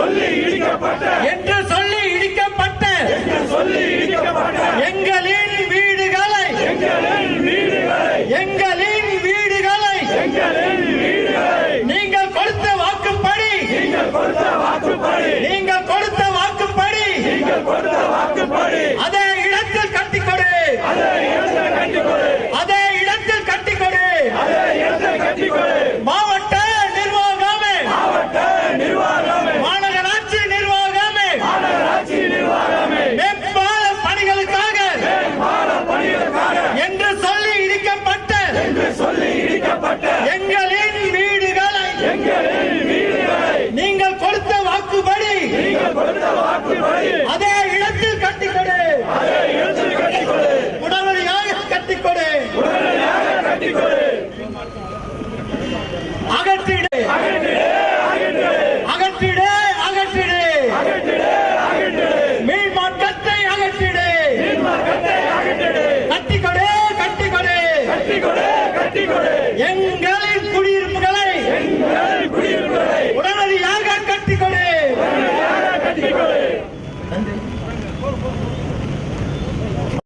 இடிக்கப்பட்ட எங்களின் வீடுகளை நீங்கள் கொடுத்த வாக்குப்படி அதே இடத்தில் கட்டிக்கொடு மாவட்ட நிர்வாகமே மாநகராட்சி நிர்வாகமே மேம்பால பணிகளுக்காக என்று சொல்லி இடிக்கப்பட்ட எங்களின் வீடுகளை நீங்கள் கொடுத்த வாக்குப்படி அதே இடத்தில் கட்டிக்கொடு உடனடியாக கட்டிக்கொடு அகற்றிடு மீள்மாற்றத்தை அகற்றிடு கட்டிக்கொடு எங்களின் குடியிருப்புகளை உடனடியாக கட்டிக்கொடு